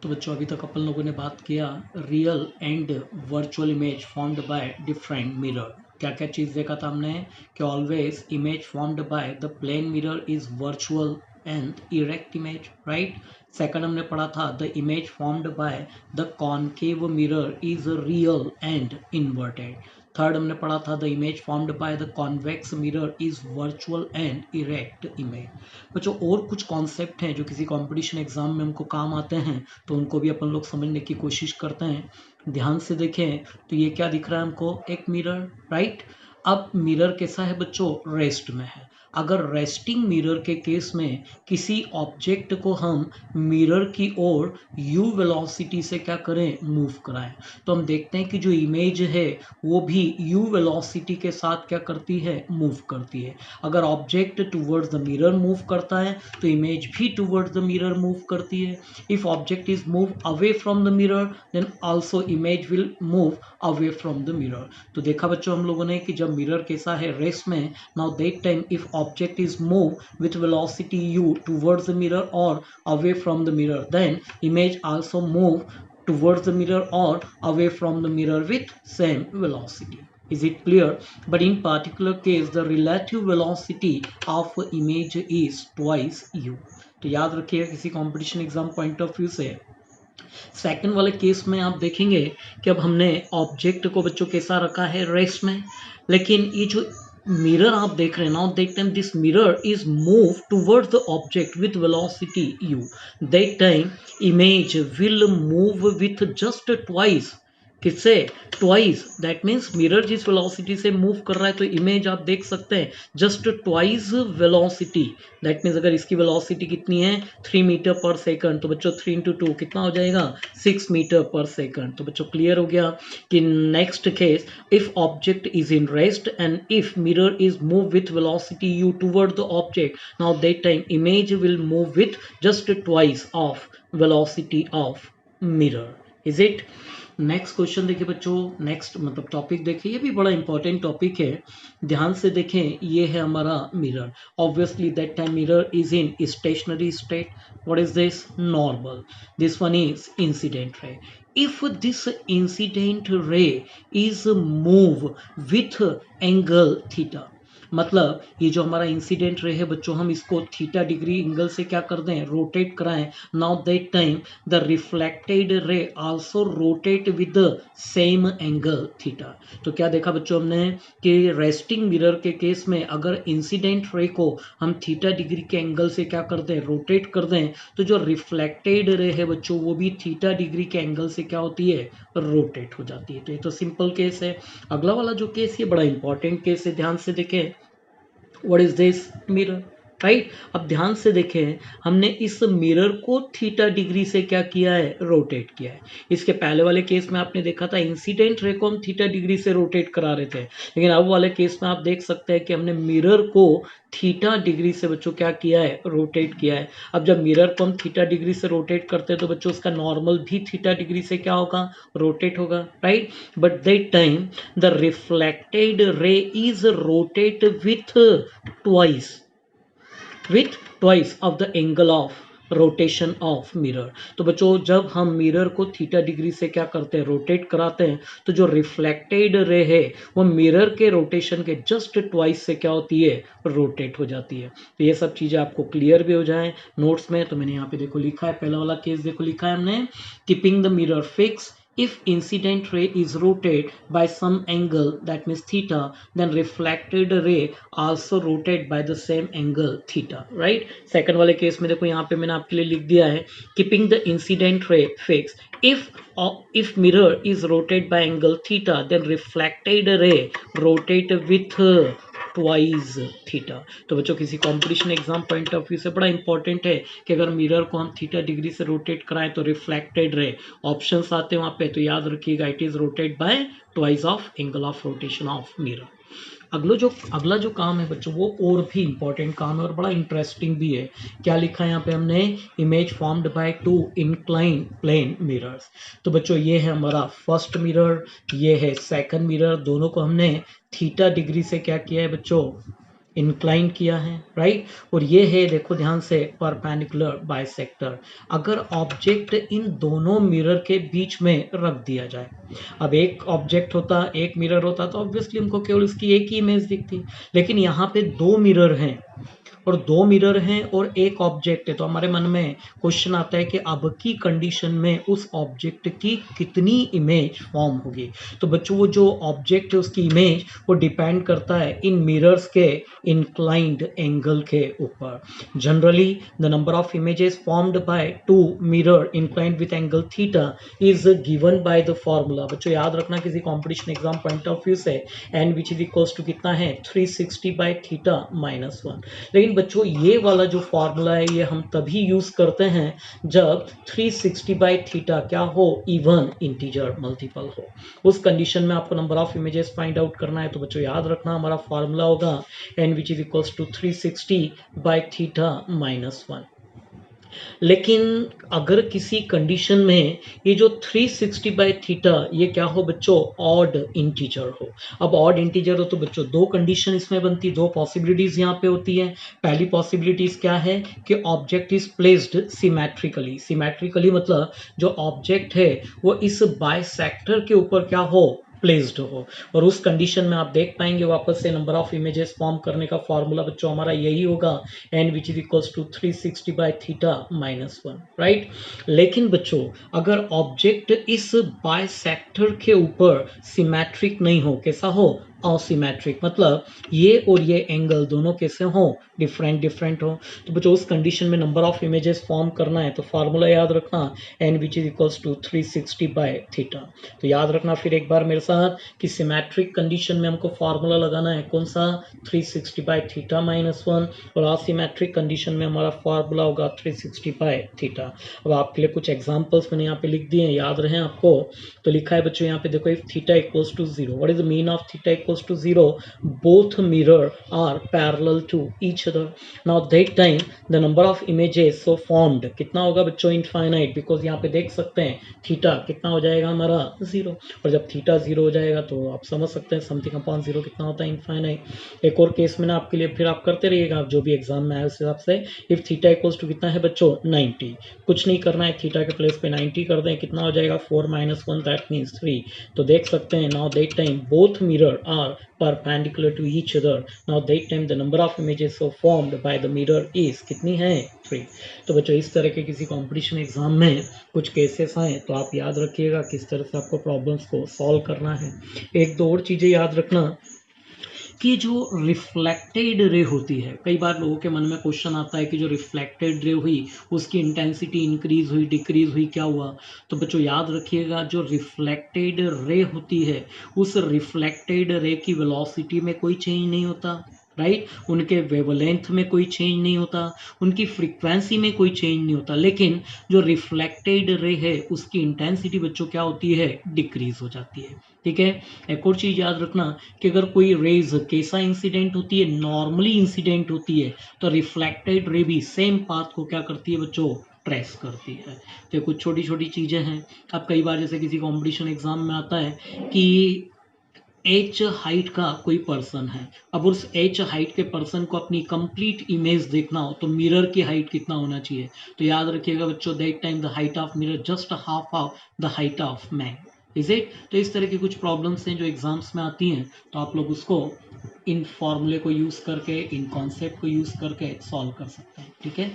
तो बच्चों अभी तक अपन लोगों ने बात किया real and virtual image formed by different mirror. क्या क्या चीज़ देखा था हमने कि always image formed by the plane mirror is virtual and erect image, right. Second हमने पढ़ा था the image formed by the concave mirror is real and inverted. Third हमने पढ़ा था the image formed by the convex mirror is virtual and erect image. बच्चों और कुछ concept हैं जो किसी कंपटीशन एग्जाम में हमको काम आते हैं, तो उनको भी अपन लोग समझने की कोशिश करते हैं। ध्यान से देखें तो ये क्या दिख रहा है हमको, एक मिरर, राइट। अब मिरर कैसा है बच्चों, रेस्ट में है। अगर रेस्टिंग मिरर के केस में किसी ऑब्जेक्ट को हम मिरर की ओर यू वेलोसिटी से क्या करें, मूव कराएं, तो हम देखते हैं कि जो इमेज है वो भी यू वेलोसिटी के साथ क्या करती है, मूव करती है। अगर object towards the mirror move करता है तो इमेज भी टुवर्ड्स द मिरर मूव करती है। If object is move away from the mirror then also image will move away from the mirror. तो देखा बच्चों हम लोगों ने कि जब मिरर कैसा है, रेस्ट में, now that time if object is move with velocity u towards the mirror और away from the mirror then image also move towards the mirror or away from the mirror with same velocity. Is it clear? But in particular case the relative velocity of image is twice u. तो याद रखिएगा किसी competition exam point of view से second वाले case में आप देखेंगे कि अब हमने ऑब्जेक्ट को बच्चों कैसा रखा है, रेस्ट में, लेकिन ये जो मिरर आप देख रहे हैं ना, देखते हैं this mirror is move towards the object with velocity u, that time image will move with just twice, किससे, ट्वाइस, दैट मीन्स मिरर जिस वेलोसिटी से मूव कर रहा है तो इमेज आप देख सकते हैं just twice velocity. That means अगर इसकी वेलोसिटी कितनी है 3 मीटर पर सेकंड, तो बच्चों 3 इंटू 2 कितना हो जाएगा, 6 मीटर पर सेकंड। तो बच्चों क्लियर हो गया कि next case if object is in rest and if mirror is move with velocity u toward the object, now that time image will move with just twice of velocity of mirror. Is it? Next question देखिए बच्चों, next मतलब topic देखिए, ये भी बड़ा important topic है। ध्यान से देखें, ये है हमारा mirror. Obviously that time mirror is in stationery state. What is this, normal. This one is incident ray. If this incident ray is move with angle theta, मतलब ये जो हमारा इंसिडेंट रे है बच्चों, हम इसको थीटा डिग्री एंगल से क्या कर दें, रोटेट कराएं। Now that time the reflected ray also rotate with the same angle theta. तो क्या देखा बच्चों हमने कि रेस्टिंग मिरर के केस में अगर इंसिडेंट रे को हम थीटा डिग्री के एंगल से क्या कर दें, रोटेट कर दें, तो जो रिफ्लेक्टेड रे है बच्चों वो भी थीटा डिग्री के एंगल से क्या होती है, रोटेट हो जाती है। तो ये तो सिंपल केस है। अगला वाला जो केस ये बड़ा इंपॉर्टेंट केस है, ध्यान से देखें। What is this, mirror, right. अब ध्यान से देखें, हमने इस मिरर को थीटा डिग्री से क्या किया है, रोटेट किया है। इसके पहले वाले केस में आपने देखा था इंसिडेंट रे को हम थीटा डिग्री से रोटेट करा रहे थे, लेकिन अब वाले केस में आप देख सकते हैं कि हमने मिरर को थीटा डिग्री से बच्चों क्या किया है, रोटेट किया है। अब जब मिरर को हम थीटा डिग्री से रोटेट करते हैं तो बच्चों उसका नॉर्मल भी थीटा डिग्री से क्या होगा, रोटेट होगा, right. But that time the reflected ray is rotate with twice of the angle of rotation of mirror. तो बच्चों जब हम मिरर को थीटा डिग्री से क्या करते हैं, रोटेट कराते हैं, तो जो रिफ्लेक्टेड रे है वो मिरर के रोटेशन के जस्ट ट्वाइस से क्या होती है, रोटेट हो जाती है। तो ये सब चीज़ें आपको क्लियर भी हो जाए नोट्स में, तो मैंने यहाँ पे देखो लिखा है, पहला वाला केस देखो लिखा है हमने, keeping the mirror fix if incident ray is rotated by some angle, that means theta, then reflected ray also rotate by the same angle theta, right। Second वाले केस में देखो यहाँ पे मैंने आपके लिए लिख दिया है keeping the incident ray fixed if mirror is rotated by angle theta then reflected ray rotate with twice theta. तो बच्चों किसी competition exam point of view से बड़ा इंपॉर्टेंट है कि अगर मिरर को हम थीटा डिग्री से रोटेट कराएं तो रिफ्लेक्टेड रे ऑप्शंस आते हैं वहां पे, तो याद रखिएगा it is rotate bye twice of angle of rotation of mirror. अगला जो काम है बच्चों वो और भी इंपॉर्टेंट काम है और बड़ा इंटरेस्टिंग भी है। क्या लिखा है यहाँ पे हमने, image formed by two incline plane mirrors. तो बच्चों ये है हमारा फर्स्ट मिरर, ये है सेकंड मिरर, दोनों को हमने थीटा डिग्री से क्या किया है बच्चों, इंक्लाइन किया है, राइट। और ये है, देखो ध्यान से, परपेंडिकुलर बाइसेक्टर। अगर ऑब्जेक्ट इन दोनों मिरर के बीच में रख दिया जाए, अब एक ऑब्जेक्ट होता, एक मिरर होता, तो ऑब्वियसली हमको केवल उसकी एक ही इमेज दिखती, लेकिन यहाँ पे दो मिरर हैं और दो मिरर हैं और एक ऑब्जेक्ट है, तो हमारे मन में क्वेश्चन आता है कि अब की कंडीशन में उस ऑब्जेक्ट की कितनी इमेज फॉर्म होगी। तो बच्चों वो जो ऑब्जेक्ट है उसकी इमेज वो डिपेंड करता है इन मिरर्स के इंक्लाइंड एंगल के ऊपर। Generally the number of images formed by two mirror inclined with angle theta is given by the formula. बच्चों याद रखना किसी competition exam point of view से, n which is equals to कितना है 360 बाय थीटा माइनस 1। लेकिन बच्चों ये वाला जो फॉर्मूला है ये हम तभी यूज करते हैं जब 360 बाई थीटा क्या हो, इवन इंटीजर मल्टीपल हो। उस कंडीशन में आपको number of images find out करना है। तो बच्चों याद रखना हमारा फॉर्मूला होगा n which is equals to 360 by theta minus 1। लेकिन अगर किसी कंडीशन में ये जो 360 बाई थीटा ये क्या हो बच्चों, ऑड इंटीजर हो। अब ऑड इंटीजर हो तो बच्चों दो कंडीशन इसमें बनती, दो पॉसिबिलिटीज यहाँ पे होती है। पहली पॉसिबिलिटीज क्या है कि object is placed symmetrically. Symmetrically मतलब जो ऑब्जेक्ट है वो इस बाइसेक्टर के ऊपर क्या हो, प्लेस्ड हो। और उस कंडीशन में आप देख पाएंगे वापस से नंबर ऑफ इमेजेस फॉर्म करने का फॉर्मूला बच्चों हमारा यही होगा n which is equals to 360 by theta minus 1, right. लेकिन बच्चों अगर ऑब्जेक्ट इस बाइसेक्टर के ऊपर सिमेट्रिक नहीं हो, कैसा हो, असिमेट्रिक, मतलब ये और ये एंगल दोनों कैसे हो, डिफरेंट डिफरेंट हो, तो बच्चों उस कंडीशन में नंबर ऑफ इमेजेस फॉर्म करना है तो फार्मूला याद रखना n which is equals to 360 by theta. तो याद रखना फिर एक बार मेरे साथ कि सिमेट्रिक कंडीशन में हमको फार्मूला लगाना है कौन सा, 360 बाय थीटा माइनस 1, और असिमेट्रिक कंडीशन में हमारा फार्मूला होगा 360 बाय थीटा। अब आपके लिए कुछ एग्जांपल्स मैंने यहाँ पे लिख दिए हैं, याद रहे आपको। तो लिखा है बच्चों यहाँ पे देखो, if theta equals to 0, what is the mean of theta equals to 0, both mirror are parallel to each other. Now that time the number of images so formed कितना होगा बच्चों, इनफाइनाइट, बिकॉज यहाँ पे देख सकते हैं थीटा कितना हो जाएगा हमारा 0, और जब थीटा 0 हो जाएगा तो आप समझ सकते हैं समथिंग अपॉन 0 कितना होता है, इनफाइनाइट। एक और केस में ना आपके लिए फिर आप करते रहिएगा, आप जो भी एग्जाम में आए उस हिसाब से। इफ थीटा इक्वल्स टू कितना है बच्चों, 90, कुछ नहीं करना है, थीटा के प्लेस पे 90 कर दें, कितना हो जाएगा 4 माइनस 1, दैट मीन्स 3। तो देख सकते हैं now that time both mirror are perpendicular to each other. Now that time the number of images so formed by the mirror is कितनी है, 3। तो बच्चों इस तरह के किसी कंपटीशन एग्जाम में कुछ केसेस आए तो आप याद रखिएगा किस तरह से आपको प्रॉब्लम्स को सॉल्व करना है। एक दो और चीजें याद रखना कि जो रिफ्लेक्टेड रे होती है, कई बार लोगों के मन में क्वेश्चन आता है कि जो रिफ्लेक्टेड रे हुई उसकी इंटेंसिटी इंक्रीज हुई, डिक्रीज हुई, क्या हुआ। तो बच्चों याद रखिएगा जो रिफ्लेक्टेड रे होती है उस रिफ्लेक्टेड रे की वेलोसिटी में कोई चेंज नहीं होता, राइट। उनके वेवलेंथ में कोई चेंज नहीं होता, उनकी फ्रीक्वेंसी में कोई चेंज नहीं होता, लेकिन जो रिफ्लेक्टेड रे है उसकी इंटेंसिटी बच्चों क्या होती है, डिक्रीज हो जाती है, ठीक है। एक और चीज याद रखना कि अगर कोई रेज कैसा इंसिडेंट होती है, नॉर्मली इंसिडेंट होती है, तो रिफ्लेक्टेड रे भी सेम पाथ को क्या करती है बच्चों, ट्रेस करती है। तो कुछ छोटी छोटी चीजें हैं। अब कई बार जैसे किसी कंपटीशन एग्जाम में आता है कि एच हाइट का कोई पर्सन है, अब उस एच हाइट के पर्सन को अपनी कंप्लीट इमेज देखना हो तो मिरर की हाइट कितना होना चाहिए। तो याद रखिएगा बच्चों that time the height of mirror just half of the height of man, is it. तो इस तरह की कुछ प्रॉब्लम्स हैं जो एग्जाम्स में आती हैं, तो आप लोग उसको इन फॉर्मूले को यूज करके, इन कॉन्सेप्ट को यूज करके सॉल्व कर सकते हैं, ठीक है।